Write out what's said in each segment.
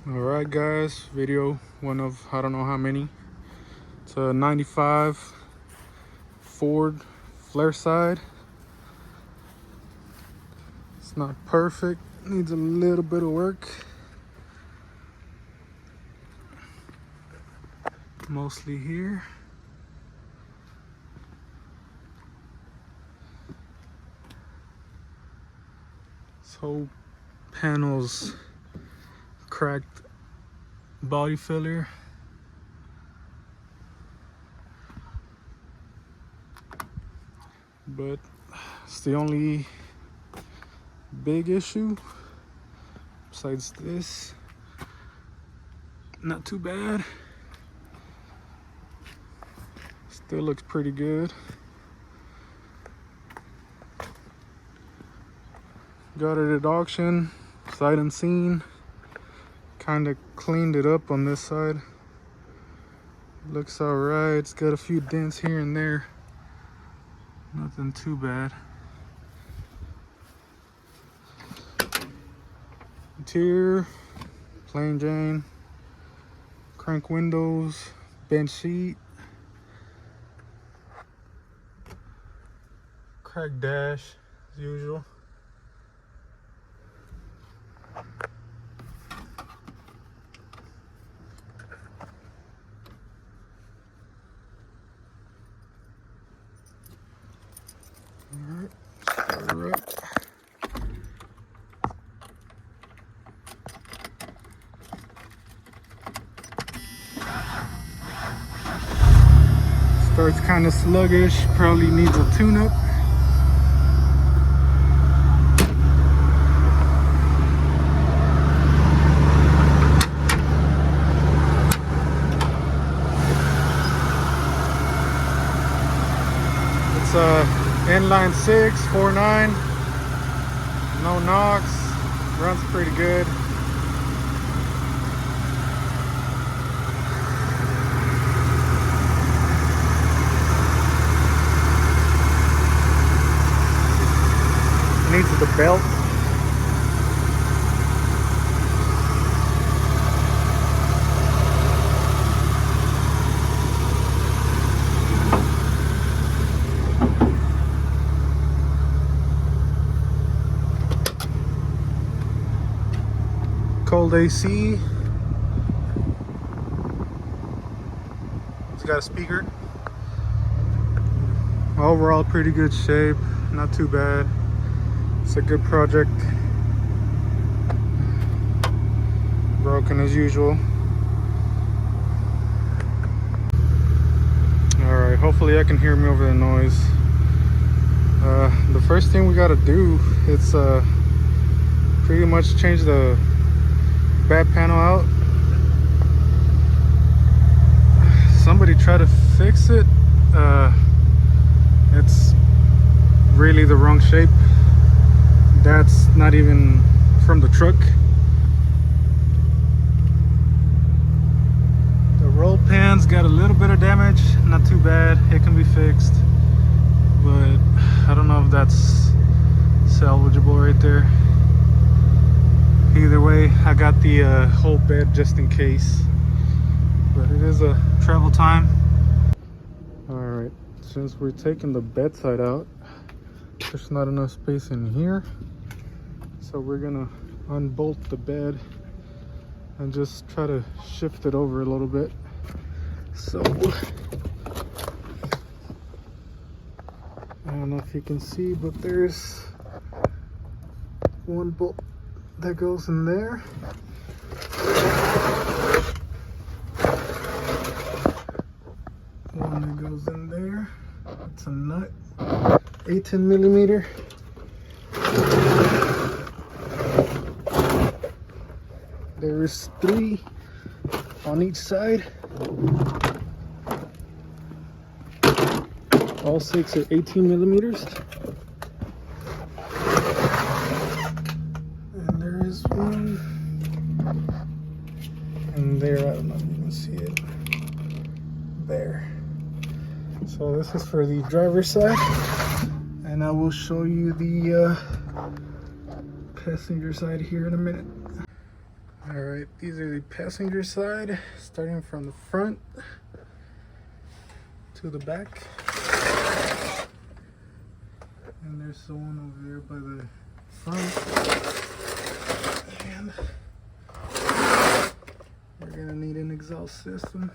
Alright guys, video one of I don't know how many. It's a 95 Ford Flareside. It's not perfect, needs a little bit of work. Mostly here. This whole panel's cracked body filler. But it's the only big issue. Besides this, not too bad. Still looks pretty good. Got it at auction, sight unseen. Kind of cleaned it up on this side. Looks alright. It's got a few dents here and there. Nothing too bad. Interior, plain Jane. Crank windows, bench seat. Cracked dash, as usual. Alright, start her up. Starts kind of sluggish, probably needs a tune-up. It's inline 6, 4.9, no knocks, runs pretty good. Needs the belt. Cold AC. It's got a speaker. Overall, pretty good shape. Not too bad. It's a good project. Broken as usual. Alright, hopefully I can hear me over the noise. The first thing we gotta do is pretty much change the back panel out. Somebody tried to fix it. It's really the wrong shape. That's not even from the truck. The roll pan's got a little bit of damage, not too bad. It can be fixed, but I don't know if that's salvageable right there. Either way, I got the whole bed just in case, but it is a travel time. All right, since we're taking the bed side out, there's not enough space in here. So we're gonna unbolt the bed and just try to shift it over a little bit. So I don't know if you can see, but there's one bolt that goes in there. One that goes in there. It's a nut, 18 millimeter. There's 3 on each side. All 6 are 18 millimeters. And there is one. And there, I don't know if you can see it. There. So this is for the driver's side. And I will show you the passenger side here in a minute. All right, these are the passenger side, starting from the front to the back. And there's the one over there by the front. And we're gonna need an exhaust system.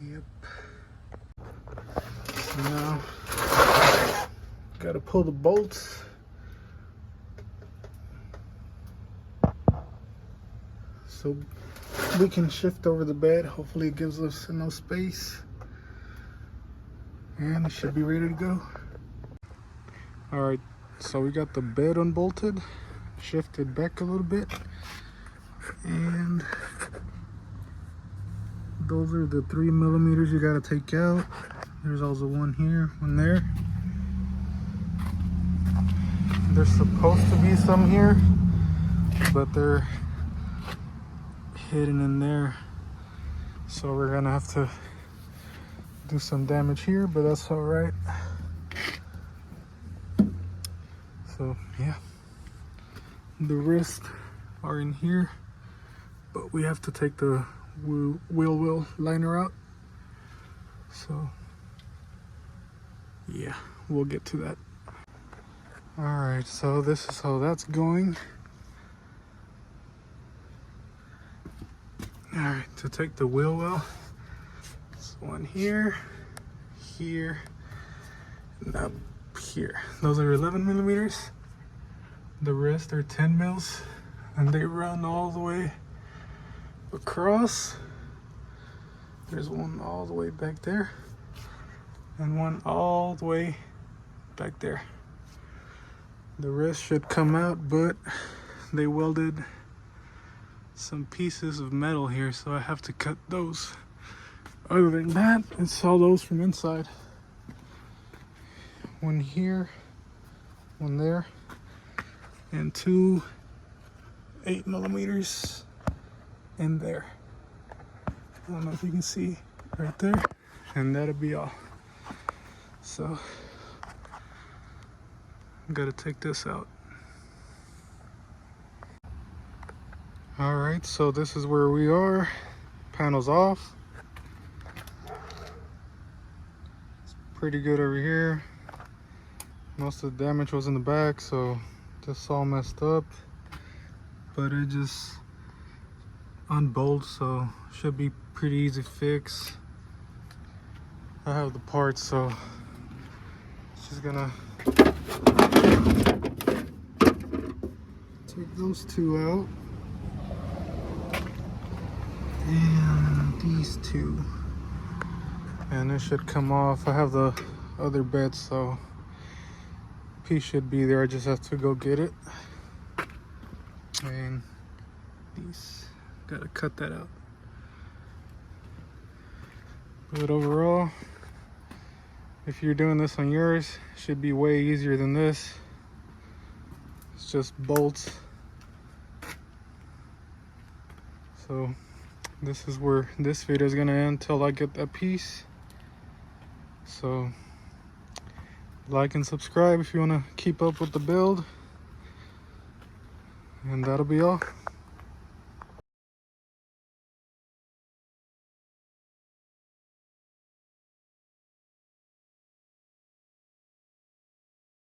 Yep. So now, gotta pull the bolts. So we can shift over the bed. Hopefully it gives us enough space. And it should be ready to go. All right, so we got the bed unbolted, shifted back a little bit. And those are the 3mm you gotta take out. There's also one here, one there. There's supposed to be some here, but they're hidden in there. So we're gonna have to do some damage here, but that's all right. So yeah, the wrists are in here, but we have to take the wheel liner out. So yeah, we'll get to that. All right, so this is how that's going. All right, to take the wheel well, this one here, here, and up here. Those are 11mm. The rest are 10 mils, and they run all the way across. There's one all the way back there, and one all the way back there. The rest should come out, but they welded some pieces of metal here, so I have to cut those. Other than that, it's all those from inside. One here, one there, and two 8mm in there. I don't know if you can see right there, and that'll be all. So I'm gonna take this out. All right, so this is where we are. Panels off. It's pretty good over here. Most of the damage was in the back, so this all messed up. But it just unbolts, so should be pretty easy to fix. I have the parts, so it's just gonna take those two out. And these two, and it should come off. I have the other bed, so piece should be there. I just have to go get it. And these, gotta cut that out. But overall, if you're doing this on yours, it should be way easier than this. It's just bolts. So this is where this video is gonna end till I get that piece. So like and subscribe if you wanna keep up with the build. And that'll be all.